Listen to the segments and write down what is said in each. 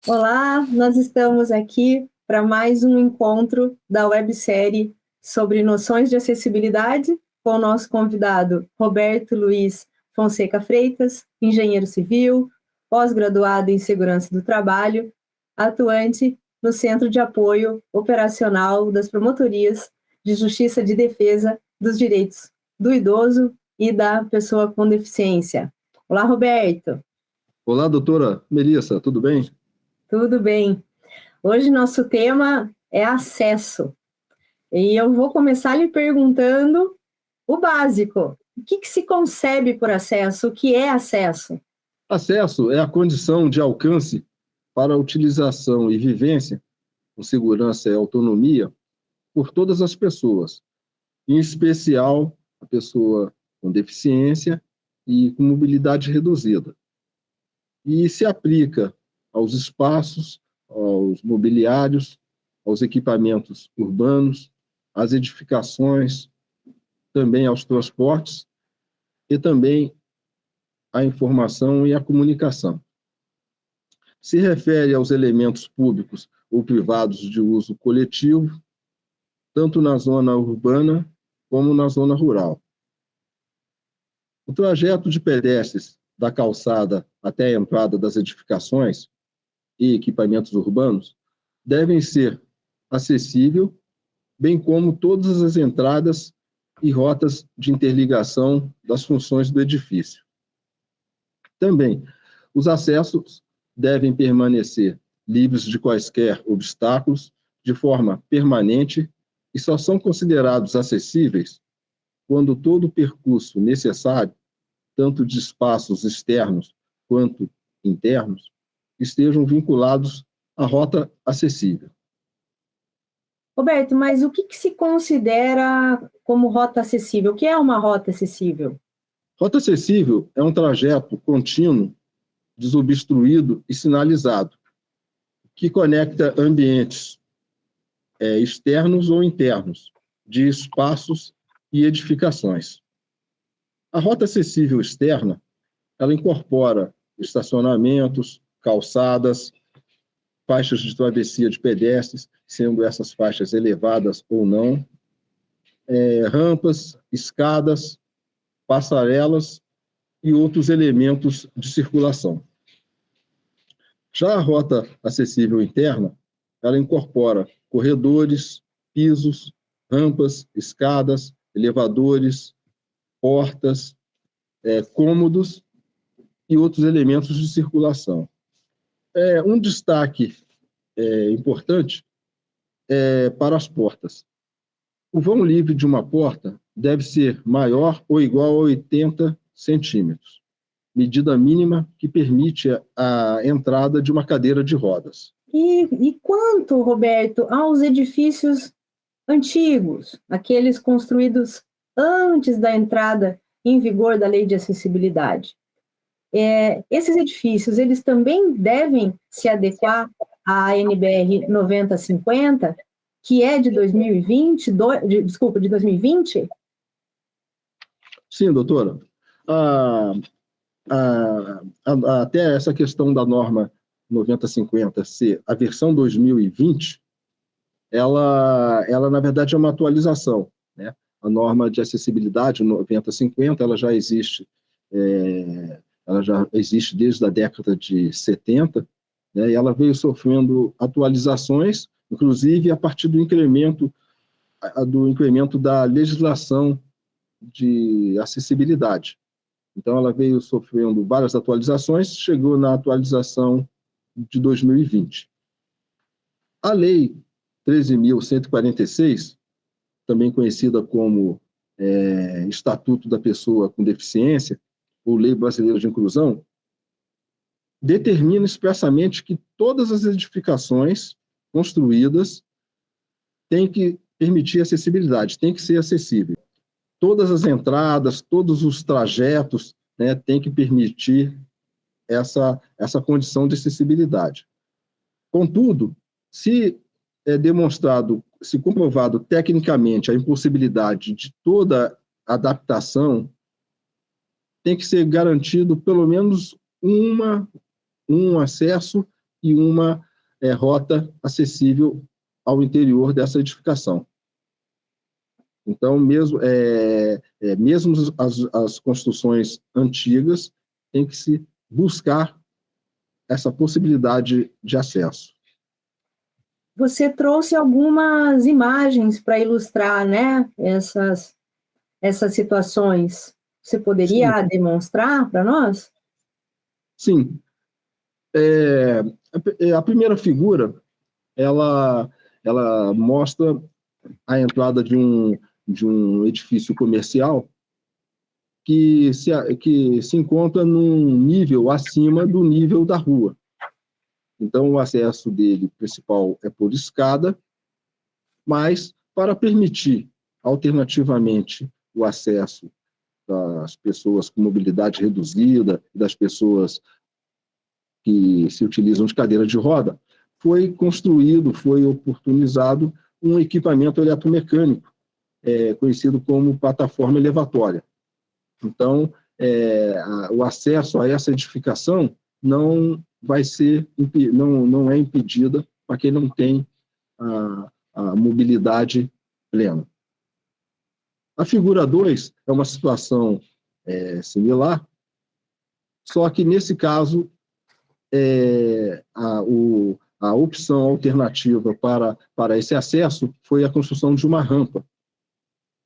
Olá, nós estamos aqui para mais um encontro da websérie sobre noções de acessibilidade com o nosso convidado Roberto Luiz Fonseca Freitas, engenheiro civil, pós-graduado em segurança do trabalho, atuante no Centro de Apoio Operacional das Promotorias de Justiça de Defesa dos Direitos do Idoso e da Pessoa com Deficiência. Olá, Roberto. Olá, doutora Melissa, tudo bem? Tudo bem. Hoje nosso tema é acesso. E eu vou começar lhe perguntando o básico. O que se concebe por acesso? O que é acesso? Acesso é a condição de alcance para a utilização e vivência com segurança e autonomia por todas as pessoas, em especial a pessoa com deficiência e com mobilidade reduzida. E se aplica aos espaços, aos mobiliários, aos equipamentos urbanos, às edificações, também aos transportes e também à informação e à comunicação. Se refere aos elementos públicos ou privados de uso coletivo, tanto na zona urbana como na zona rural. O trajeto de pedestres da calçada até a entrada das edificações e equipamentos urbanos devem ser acessível, bem como todas as entradas e rotas de interligação das funções do edifício. Também, os acessos devem permanecer livres de quaisquer obstáculos de forma permanente e só são considerados acessíveis quando todo o percurso necessário, tanto de espaços externos quanto internos, estejam vinculados à rota acessível. Roberto, mas o que se considera como rota acessível? O que é uma rota acessível? Rota acessível é um trajeto contínuo, desobstruído e sinalizado, que conecta ambientes externos ou internos, de espaços e edificações. A rota acessível externa, ela incorpora estacionamentos, calçadas, faixas de travessia de pedestres, sendo essas faixas elevadas ou não, rampas, escadas, passarelas e outros elementos de circulação. Já a rota acessível interna, ela incorpora corredores, pisos, rampas, escadas, elevadores, portas, cômodos e outros elementos de circulação. Um destaque importante é para as portas. O vão livre de uma porta deve ser maior ou igual a 80 centímetros, medida mínima que permite a entrada de uma cadeira de rodas. E quanto, Roberto, aos edifícios antigos, aqueles construídos antes da entrada em vigor da Lei de Acessibilidade? Esses edifícios, eles também devem se adequar à NBR 9050, que é de 2020, de 2020? Sim, doutora. Até essa questão da norma 9050 ser a versão 2020, ela na verdade é uma atualização, né? A norma de acessibilidade 9050, ela já existe desde a década de 70, né? E ela veio sofrendo atualizações, inclusive a partir do incremento da legislação de acessibilidade. Então, ela veio sofrendo várias atualizações, chegou na atualização de 2020. A Lei 13.146, também conhecida como Estatuto da Pessoa com Deficiência, ou Lei Brasileira de Inclusão, determina expressamente que todas as edificações construídas têm que permitir acessibilidade, têm que ser acessível. Todas as entradas, todos os trajetos, né, têm que permitir essa condição de acessibilidade. Contudo, se se comprovado tecnicamente a impossibilidade de toda adaptação, tem que ser garantido pelo menos um acesso e uma rota acessível ao interior dessa edificação. Então, mesmo as construções antigas, tem que se buscar essa possibilidade de acesso. Você trouxe algumas imagens para ilustrar, né, essas situações. Você poderia demonstrar para nós? Sim. A primeira figura, ela mostra a entrada de um edifício comercial que se encontra num nível acima do nível da rua. Então, o acesso dele principal é por escada, mas para permitir, alternativamente, o acesso das pessoas com mobilidade reduzida, das pessoas que se utilizam de cadeira de roda, foi oportunizado um equipamento eletromecânico, conhecido como plataforma elevatória. Então, o acesso a essa edificação não é impedida para quem não tem a mobilidade plena. A figura 2 é uma situação similar, só que, nesse caso, a opção alternativa para esse acesso foi a construção de uma rampa,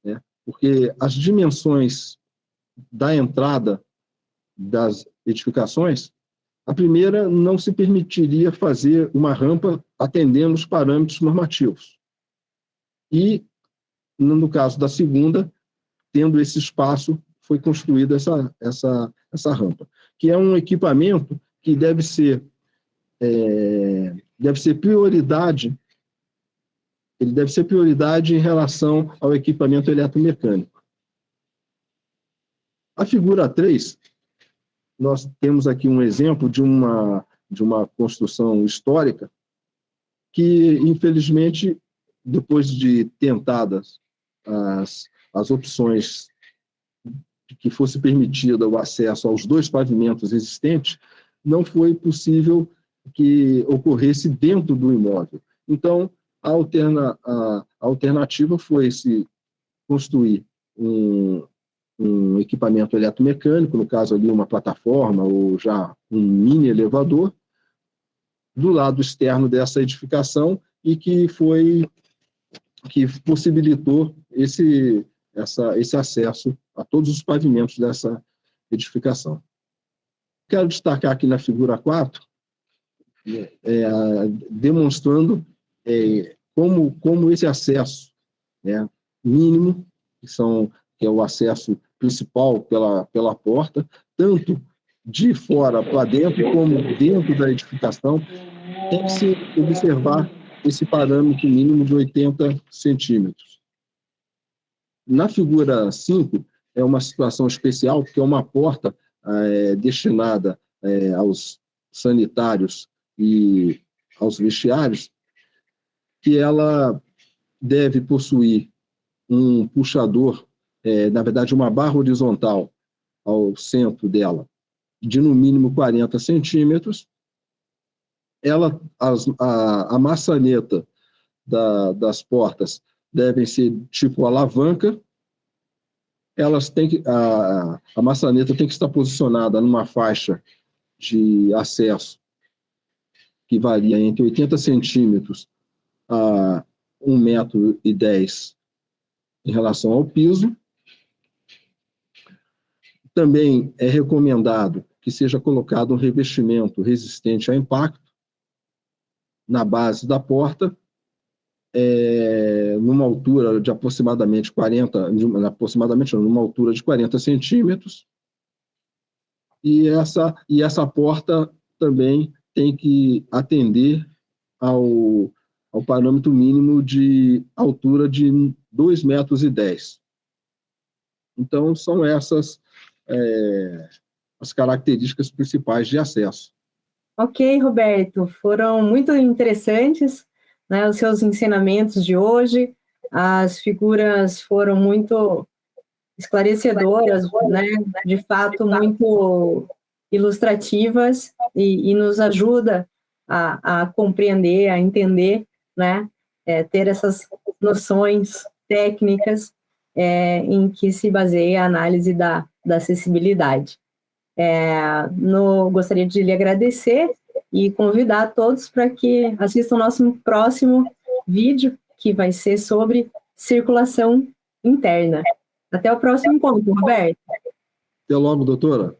né? Porque as dimensões da entrada das edificações, a primeira não se permitiria fazer uma rampa atendendo os parâmetros normativos. E, no caso da segunda, tendo esse espaço, foi construída essa rampa, que é um equipamento que deve ser prioridade, ele deve ser prioridade em relação ao equipamento eletromecânico. A figura 3, nós temos aqui um exemplo de uma construção histórica que, infelizmente, depois de tentadas as opções de que fosse permitido o acesso aos 2 pavimentos existentes, não foi possível que ocorresse dentro do imóvel. Então, a alternativa foi se construir um equipamento eletromecânico, no caso ali uma plataforma ou já um mini elevador, do lado externo dessa edificação e que possibilitou esse acesso a todos os pavimentos dessa edificação. Quero destacar aqui na figura 4, demonstrando como esse acesso, né, mínimo, que é o acesso principal pela porta, tanto de fora para dentro, como dentro da edificação, tem que se observar esse parâmetro mínimo de 80 centímetros. Na figura 5, é uma situação especial, porque é uma porta destinada aos sanitários e aos vestiários, que ela deve possuir um puxador, na verdade, uma barra horizontal ao centro dela, de no mínimo 40 centímetros. A maçaneta das portas devem ser tipo alavanca. A maçaneta tem que estar posicionada numa faixa de acesso que varia entre 80 centímetros a 1,10 m em relação ao piso. Também é recomendado que seja colocado um revestimento resistente a impacto na base da porta, numa altura de aproximadamente numa altura de 40 centímetros, e essa porta também tem que atender ao parâmetro mínimo de altura de 2,10 metros. Então, são essas as características principais de acesso. Ok, Roberto, foram muito interessantes, né, os seus ensinamentos de hoje. As figuras foram muito esclarecedoras, né, de fato muito ilustrativas, e nos ajuda a compreender, a entender, né? Ter essas noções técnicas em que se baseia a análise da acessibilidade. Gostaria de lhe agradecer e convidar todos para que assistam o nosso próximo vídeo, que vai ser sobre circulação interna. Até o próximo encontro, Roberto. Até logo, doutora.